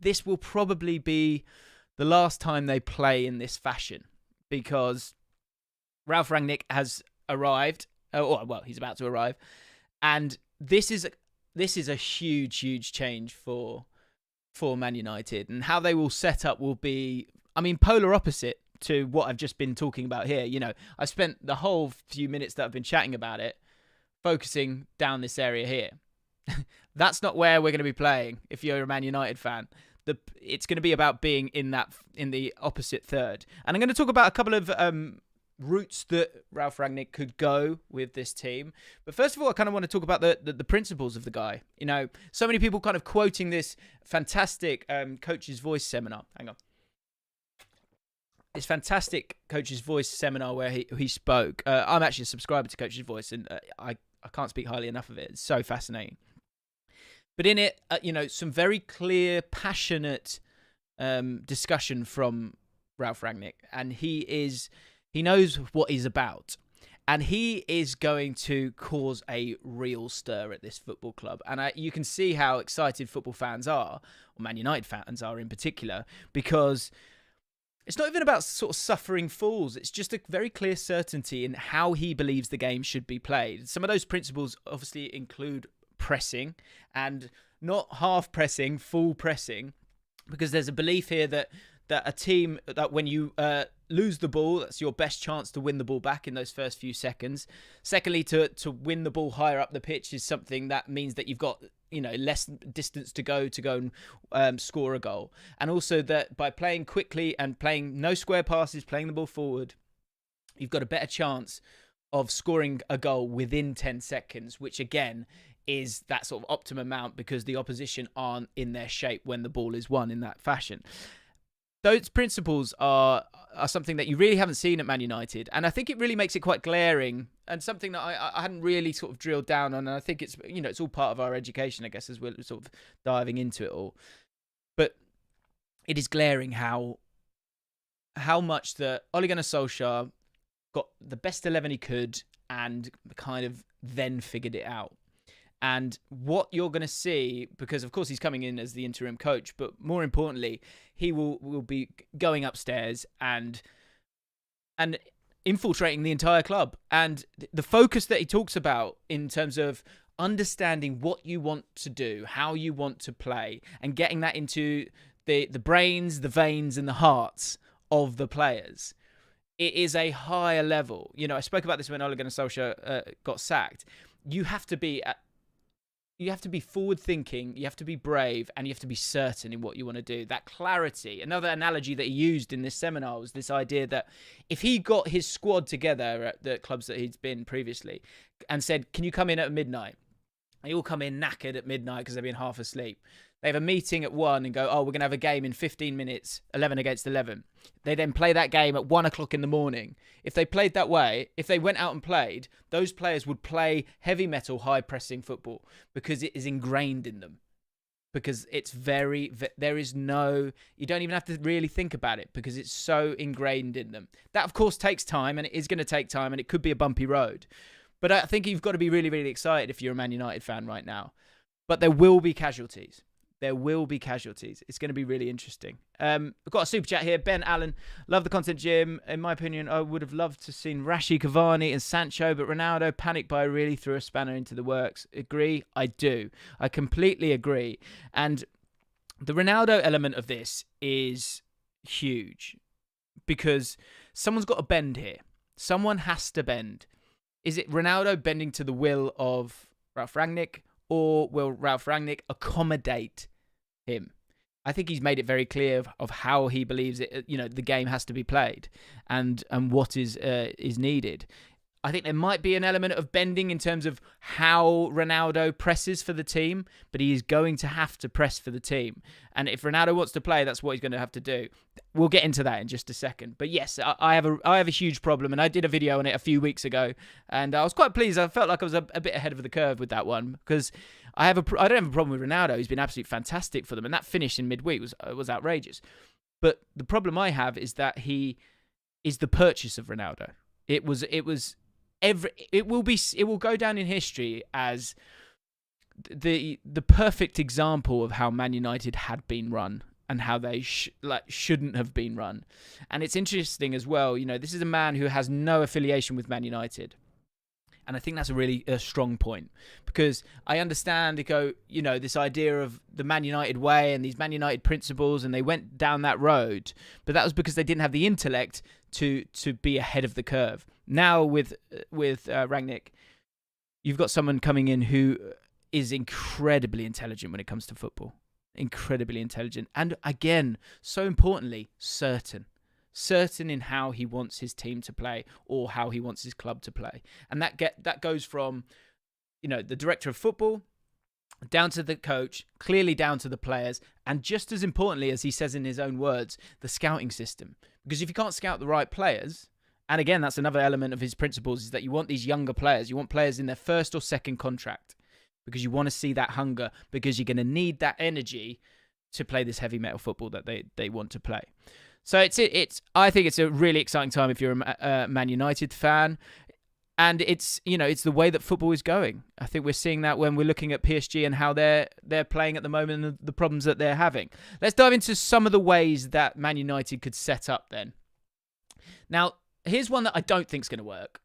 this will probably be the last time they play in this fashion, because Ralf Rangnick has arrived. Well, he's about to arrive, and this is a huge change for Man United, and how they will set up will be, polar opposite to what I've just been talking about here. I spent the whole few minutes that I've been chatting about it focusing down this area here. That's not where we're going to be playing if you're a Man United fan. It's going to be about being in the opposite third. And I'm going to talk about a couple of routes that Ralf Rangnick could go with this team. But first of all, I kind of want to talk about the principles of the guy. So many people kind of quoting this fantastic Coach's Voice seminar. Hang on. This fantastic Coach's Voice seminar where he spoke. I'm actually a subscriber to Coach's Voice, and I can't speak highly enough of it. It's so fascinating. But in it, some very clear, passionate discussion from Ralf Rangnick, and he knows what he's about, and he is going to cause a real stir at this football club. And you can see how excited football fans are, or Man United fans are in particular, because it's not even about sort of suffering fools. It's just a very clear certainty in how he believes the game should be played. Some of those principles obviously include pressing, and not half pressing, full pressing, because there's a belief here that a team, that when you lose the ball, that's your best chance to win the ball back in those first few seconds. Secondly, to win the ball higher up the pitch is something that means that you've got less distance to go and score a goal. And also that by playing quickly and playing no square passes, playing the ball forward, you've got a better chance of scoring a goal within 10 seconds, which again is that sort of optimum amount, because the opposition aren't in their shape when the ball is won in that fashion. Those principles are something that you really haven't seen at Man United, and I think it really makes it quite glaring, and something that I hadn't really sort of drilled down on. And I think it's it's all part of our education, I guess, as we're sort of diving into it all. But it is glaring how much the Ole Gunnar Solskjaer got the best 11 he could and kind of then figured it out. And what you're going to see, because of course he's coming in as the interim coach, but more importantly, he will be going upstairs and infiltrating the entire club. And the focus that he talks about in terms of understanding what you want to do, how you want to play, and getting that into the brains, the veins, and the hearts of the players. It is a higher level. I spoke about this when Ole Gunnar Solskjaer got sacked. You have to be forward-thinking, you have to be brave, and you have to be certain in what you want to do. That clarity. Another analogy that he used in this seminar was this idea that if he got his squad together at the clubs that he'd been previously and said, can you come in at midnight? They all come in knackered at midnight because they've been half asleep. They have a meeting at 1 and go, we're going to have a game in 15 minutes, 11 against 11. They then play that game at 1 o'clock in the morning. If they played that way, if they went out and played, those players would play heavy metal, high pressing football because it is ingrained in them. Because it's you don't even have to really think about it because it's so ingrained in them. That, of course, takes time, and it is going to take time, and it could be a bumpy road. But I think you've got to be really, really excited if you're a Man United fan right now. But there will be casualties. There will be casualties. It's going to be really interesting. We've got a super chat here. Ben Allen, love the content, Jim. In my opinion, I would have loved to have seen Rashi, Cavani and Sancho, but Ronaldo panicked by really threw a spanner into the works. Agree? I do. I completely agree. And the Ronaldo element of this is huge because someone's got to bend here. Someone has to bend. Is it Ronaldo bending to the will of Ralf Rangnick, or will Ralf Rangnick accommodate him? I think he's made it very clear of how he believes it. The game has to be played, and what is needed. I think there might be an element of bending in terms of how Ronaldo presses for the team, but he is going to have to press for the team. And if Ronaldo wants to play, that's what he's going to have to do. We'll get into that in just a second. But yes, I have a huge problem, and I did a video on it a few weeks ago, and I was quite pleased. I felt like I was a bit ahead of the curve with that one because I don't have a problem with Ronaldo. He's been absolutely fantastic for them, and that finish in midweek was outrageous. But the problem I have is that he is the purchase of Ronaldo. It will go down in history as the perfect example of how Man United had been run and how they shouldn't have been run. And it's interesting as well, this is a man who has no affiliation with Man United. And I think that's a really strong point, because I understand this idea of the Man United way and these Man United principles, and they went down that road, but that was because they didn't have the intellect to be ahead of the curve. Now with Ragnick, you've got someone coming in who is incredibly intelligent when it comes to football, incredibly intelligent, and again, so importantly, certain in how he wants his team to play or how he wants his club to play. And that goes from, the director of football down to the coach, clearly down to the players, and just as importantly, as he says in his own words, the scouting system. Because if you can't scout the right players, and again, that's another element of his principles, is that you want these younger players. You want players in their first or second contract because you want to see that hunger, because you're going to need that energy to play this heavy metal football that they want to play. So I think it's a really exciting time if you're a Man United fan, and it's the way that football is going. I think we're seeing that when we're looking at PSG and how they're playing at the moment and the problems that they're having. Let's dive into some of the ways that Man United could set up then. Now, here's one that I don't think is going to work,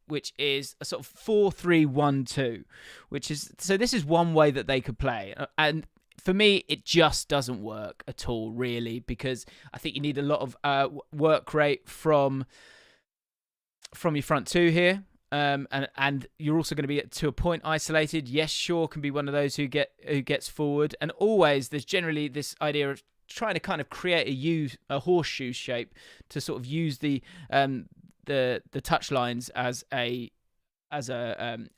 which is a sort of 4-3-1-2, so this is one way that they could play, and for me, it just doesn't work at all, really, because I think you need a lot of work rate from your front two here, and you're also going to be to a point isolated. Yes, Shaw can be one of those who gets forward, and always there's generally this idea of trying to kind of create a horseshoe shape to sort of use the touch lines as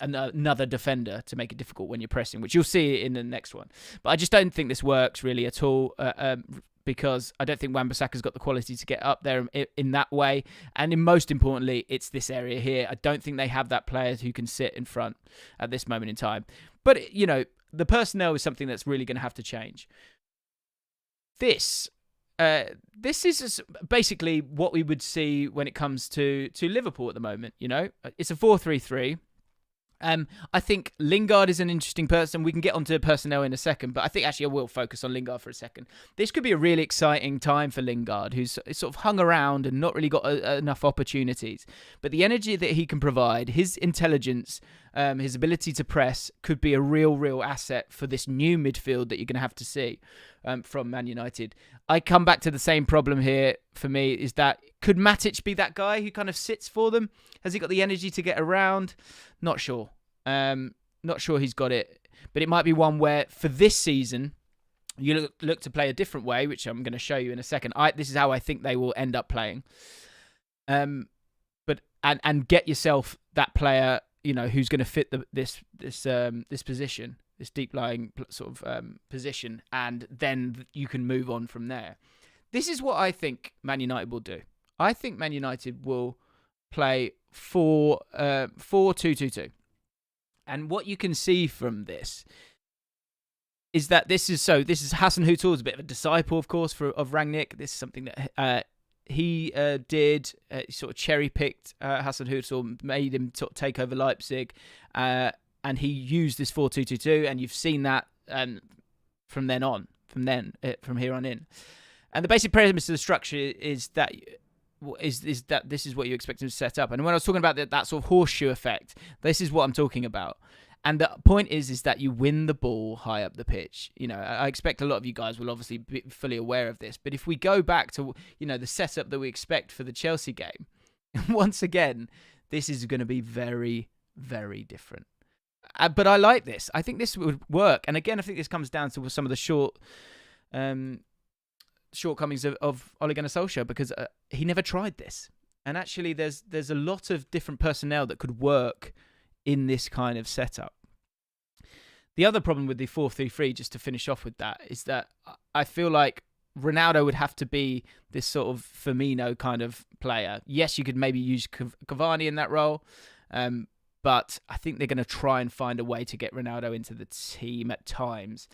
another defender to make it difficult when you're pressing, which you'll see in the next one. But I just don't think this works really at all, because I don't think Wan-Bissaka's got the quality to get up there in that way. And most importantly, it's this area here. I don't think they have that player who can sit in front at this moment in time. But, the personnel is something that's really going to have to change. This is basically what we would see when it comes to Liverpool at the moment. It's a 4-3-3. I think Lingard is an interesting person. We can get onto personnel in a second, but I think actually I will focus on Lingard for a second. This could be a really exciting time for Lingard, who's sort of hung around and not really got enough opportunities. But the energy that he can provide, his intelligence, his ability to press could be a real asset for this new midfield that you're going to have to see from Man United. I come back to the same problem here for me, is that could Matic be that guy who kind of sits for them? Has he got the energy to get around? Not sure. Not sure he's got it. But it might be one where for this season, you look to play a different way, which I'm going to show you in a second. This is how I think they will end up playing. But get yourself that player, who's going to fit this position, this deep lying sort of position, and then you can move on from there. This is what I think Man United will do. I think Man United will play 4-2-2-2. And what you can see from this is that this is Hasenhüttl is a bit of a disciple, of course, of Rangnick. This is something that he did. Sort of cherry-picked Hasenhüttl, made him take over Leipzig, and he used this 4-2-2-2, and you've seen that from here on in. And the basic premise of the structure is that this is what you expect him to set up. And when I was talking about that sort of horseshoe effect, this is what I'm talking about. And the point is that you win the ball high up the pitch. I expect a lot of you guys will obviously be fully aware of this. But if we go back to, the setup that we expect for the Chelsea game, once again, this is going to be very, very different. But I like this. I think this would work. And again, I think this comes down to some of the shortcomings of Ole Gunnar Solskjaer, because he never tried this. And actually, there's a lot of different personnel that could work in this kind of setup. The other problem with the 4-3-3, just to finish off with that, is that I feel like Ronaldo would have to be this sort of Firmino kind of player. Yes, you could maybe use Cavani in that role, but I think they're going to try and find a way to get Ronaldo into the team at times.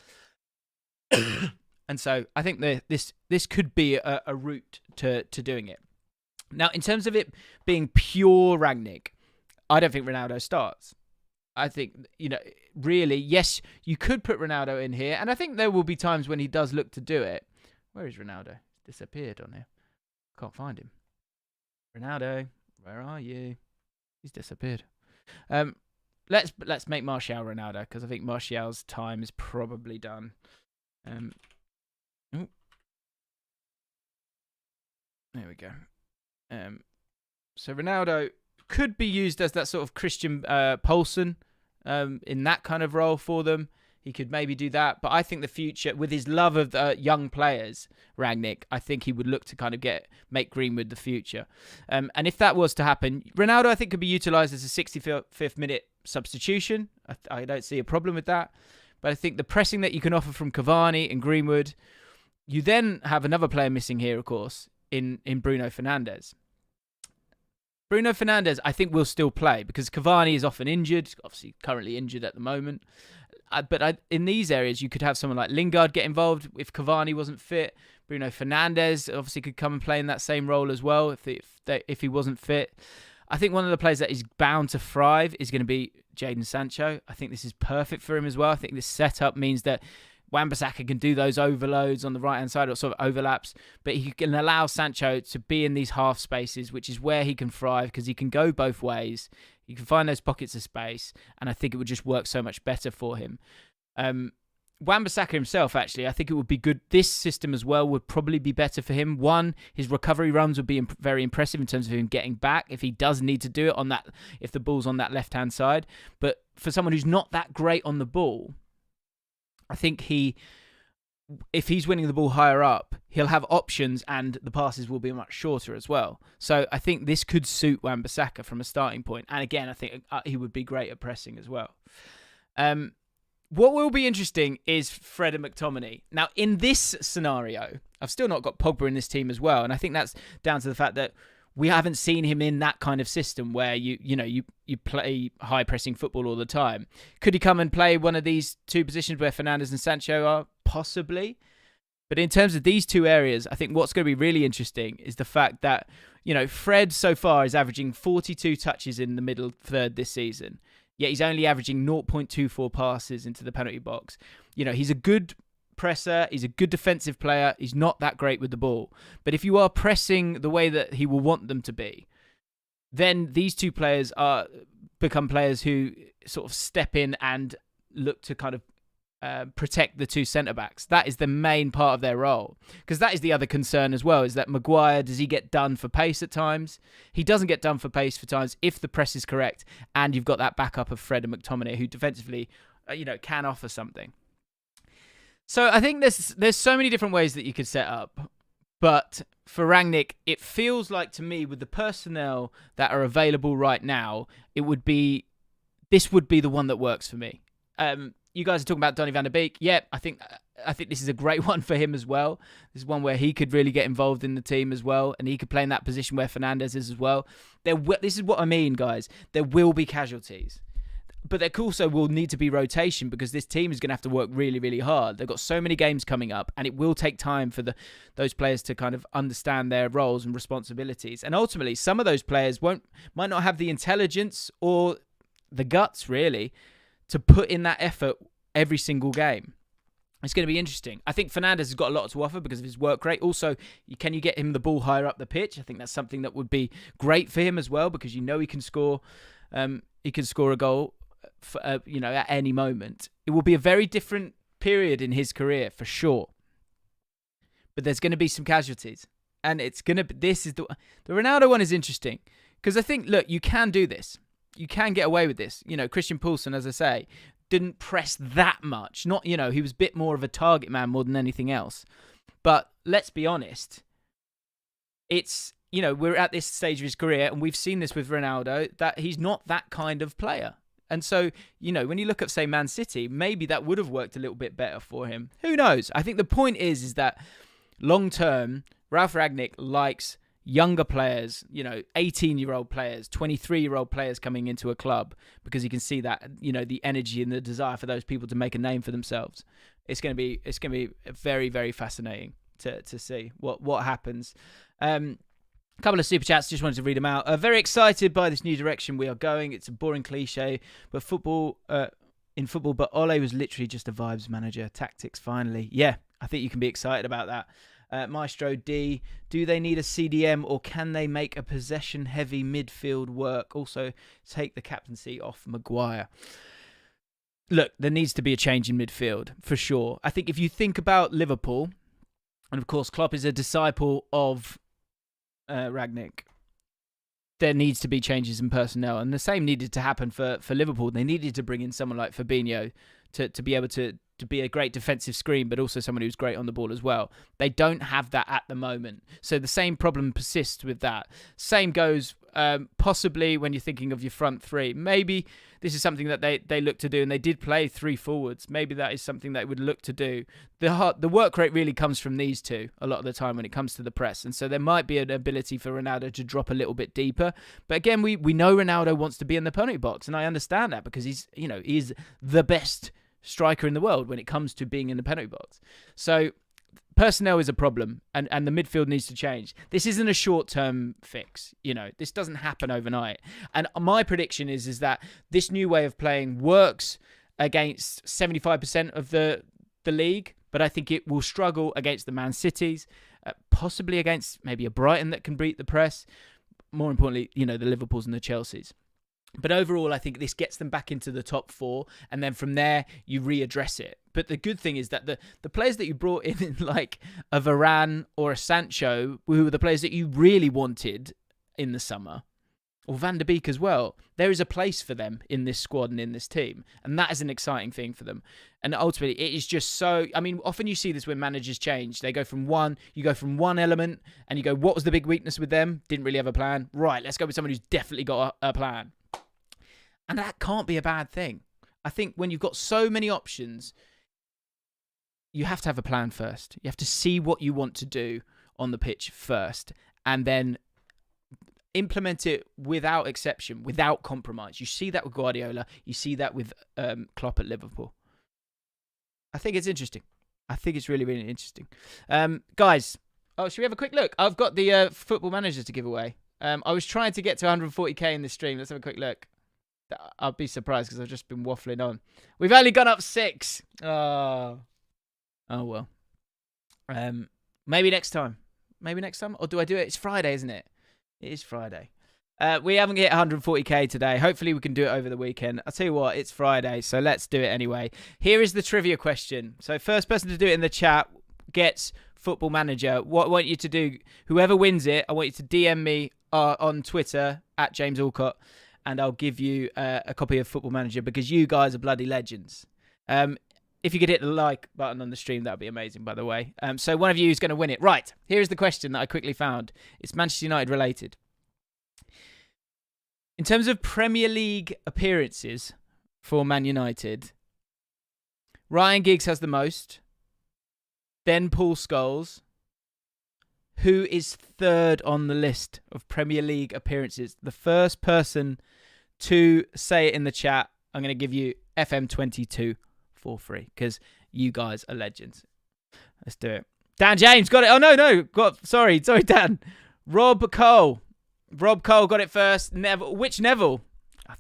And so I think this could be a route to doing it. Now, in terms of it being pure Ragnick, I don't think Ronaldo starts. I think, really, yes, you could put Ronaldo in here, and I think there will be times when he does look to do it. Where is Ronaldo? He's disappeared on here. Can't find him. Ronaldo, where are you? He's disappeared. Let's make Martial Ronaldo, because I think Martial's time is probably done. There we go. So Ronaldo could be used as that sort of Christian Poulsen in that kind of role for them. He could maybe do that. But I think the future, with his love of young players, Ragnick, I think he would look to kind of make Greenwood the future. And if that was to happen, Ronaldo, I think, could be utilised as a 65th minute substitution. I don't see a problem with that. But I think the pressing that you can offer from Cavani and Greenwood, you then have another player missing here, of course, in Bruno Fernandes. Bruno Fernandes, I think, will still play because Cavani is often injured, obviously currently injured at the moment. But in these areas, you could have someone like Lingard get involved if Cavani wasn't fit. Bruno Fernandes obviously could come and play in that same role as well if he wasn't fit. I think one of the players that is bound to thrive is going to be Jadon Sancho. I think this is perfect for him as well. I think this setup means that Wan-Bissaka can do those overloads on the right-hand side, or sort of overlaps, but he can allow Sancho to be in these half spaces, which is where he can thrive because he can go both ways. You can find those pockets of space, and I think it would just work so much better for him. Wan-Bissaka himself, actually, I think it would be good. This system as well would probably be better for him. One, his recovery runs would be very impressive in terms of him getting back if he does need to do it on that, if the ball's on that left-hand side. But for someone who's not that great on the ball, I think if he's winning the ball higher up, he'll have options and the passes will be much shorter as well. So I think this could suit Wan-Bissaka from a starting point. And again, I think he would be great at pressing as well. What will be interesting is Fred and McTominay. Now, in this scenario, I've still not got Pogba in this team as well. And I think that's down to the fact that we haven't seen him in that kind of system where you play high pressing football all the time. Could he come and play one of these two positions where Fernandes and Sancho are? Possibly. But in terms of these two areas, I think what's going to be really interesting is the fact that, Fred so far is averaging 42 touches in the middle third this season. Yet he's only averaging 0.24 passes into the penalty box. He's a good presser, he's a good defensive player, he's not that great with the ball. But if you are pressing the way that he will want them to be, then these two players become players who sort of step in and look to kind of protect the two centre-backs. That is the main part of their role. Because that is the other concern as well, is that Maguire, does he get done for pace at times? He doesn't get done for pace for times if the press is correct and you've got that backup of Fred and McTominay who defensively, can offer something. So I think there's so many different ways that you could set up. But for Rangnick, it feels like to me, with the personnel that are available right now, this would be the one that works for me. You guys are talking about Donny van der Beek. Yeah, I think this is a great one for him as well. This is one where he could really get involved in the team as well, and he could play in that position where Fernandes is as well. This is what I mean, guys. There will be casualties. But there also will need to be rotation because this team is going to have to work really, really hard. They've got so many games coming up, and it will take time for those players to kind of understand their roles and responsibilities. And ultimately, some of those players might not have the intelligence or the guts, really, to put in that effort every single game. It's going to be interesting. I think Fernandes has got a lot to offer because of his work rate. Also, can you get him the ball higher up the pitch? I think that's something that would be great for him as well because he can score. He can score a goal. At any moment. It will be a very different period in his career for sure. But there's going to be some casualties. And the Ronaldo one is interesting. Because I think, look, you can do this. You can get away with this. Christian Poulsen, as I say, didn't press that much. He was a bit more of a target man more than anything else. But let's be honest. We're at this stage of his career, and we've seen this with Ronaldo, that he's not that kind of player. And so, when you look at, say, Man City, maybe that would have worked a little bit better for him. Who knows? I think the point is that long-term, Ralf Rangnick likes younger players, 18-year-old players, 23-year-old players coming into a club because he can see that, the energy and the desire for those people to make a name for themselves. It's going to be very, very fascinating to see what happens. A couple of super chats, just wanted to read them out. Very excited by this new direction we are going. It's a boring cliche, but in football, but Ole was literally just a vibes manager. Tactics, finally. Yeah, I think you can be excited about that. Maestro D, do they need a CDM or can they make a possession-heavy midfield work? Also, take the captaincy off Maguire. Look, there needs to be a change in midfield, for sure. I think if you think about Liverpool, and of course Klopp is a disciple of Ragnick, there needs to be changes in personnel. And the same needed to happen for Liverpool. They needed to bring in someone like Fabinho to be able to be a great defensive screen, but also someone who's great on the ball as well. They don't have that at the moment. So the same problem persists with that. Same goes possibly when you're thinking of your front three. Maybe this is something that they look to do, and they did play 3 forwards. Maybe that is something they would look to do. The work rate really comes from these two a lot of the time when it comes to the press, and so there might be an ability for Ronaldo to drop a little bit deeper. But again, we know Ronaldo wants to be in the penalty box, and I understand that because he's the best striker in the world when it comes to being in the penalty box. So personnel is a problem, and the midfield needs to change. This isn't a short-term fix. This doesn't happen overnight. And my prediction is that this new way of playing works against 75% of the league, but I think it will struggle against the Man Cities, possibly against maybe a Brighton that can beat the press. More importantly, the Liverpools and the Chelseas. But overall, I think this gets them back into the top 4, and then from there, you readdress it. But the good thing is that the players that you brought in, like a Varane or a Sancho, who were the players that you really wanted in the summer, or Van der Beek as well, there is a place for them in this squad and in this team. And that is an exciting thing for them. And ultimately, it is just so... I mean, often you see this when managers change. You go from one element, and you go, what was the big weakness with them? Didn't really have a plan. Right, let's go with someone who's definitely got a plan. And that can't be a bad thing. I think when you've got so many options, you have to have a plan first. You have to see what you want to do on the pitch first, and then implement it without exception, without compromise. You see that with Guardiola. You see that with Klopp at Liverpool. I think it's interesting. I think it's really, really interesting. Guys, should we have a quick look? I've got the Football Manager to give away. I was trying to get to 140k in this stream. Let's have a quick look. I'll be surprised because I've just been waffling on. We've only gone up 6. Oh well. Maybe next time. Or do I do it? It's Friday, isn't it? It is Friday. We haven't hit 140k today. Hopefully we can do it over the weekend. I'll tell you what, it's Friday, so let's do it anyway. Here is the trivia question. So first person to do it in the chat gets Football Manager. What I want you to do, whoever wins it, I want you to DM me on Twitter at James Allcott, and I'll give you a copy of Football Manager because you guys are bloody legends. If you could hit the like button on the stream, that would be amazing, by the way. So one of you is going to win it. Right, here's the question that I quickly found. It's Manchester United related. In terms of Premier League appearances for Man United, Ryan Giggs has the most, then Paul Scholes. Who is third on the list of Premier League appearances? The first person to say it in the chat, I'm going to give you FM22 for free because you guys are legends. Let's do it. Dan James got it. Oh, no. Sorry, Dan. Rob Cole got it first. Neville. Which Neville? I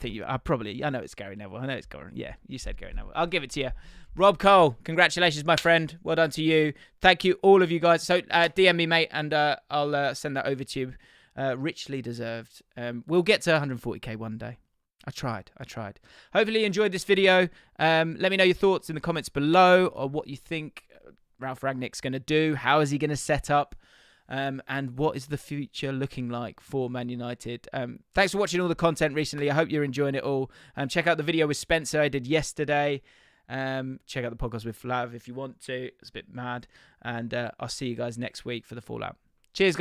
know it's Gary Neville. I know it's Gary. Yeah, you said Gary Neville. I'll give it to you. Rob Cole, congratulations, my friend. Well done to you. Thank you, all of you guys. So DM me, mate, and I'll send that over to you. Richly deserved. We'll get to 140k one day. I tried. Hopefully you enjoyed this video. Let me know your thoughts in the comments below or what you think Ralf Rangnick's going to do. How is he going to set up? And what is the future looking like for Man United? Thanks for watching all the content recently. I hope you're enjoying it all. Check out the video with Spencer I did yesterday. Check out the podcast with Flav if you want to. It's a bit mad. And I'll see you guys next week for the Fallout. Cheers, guys.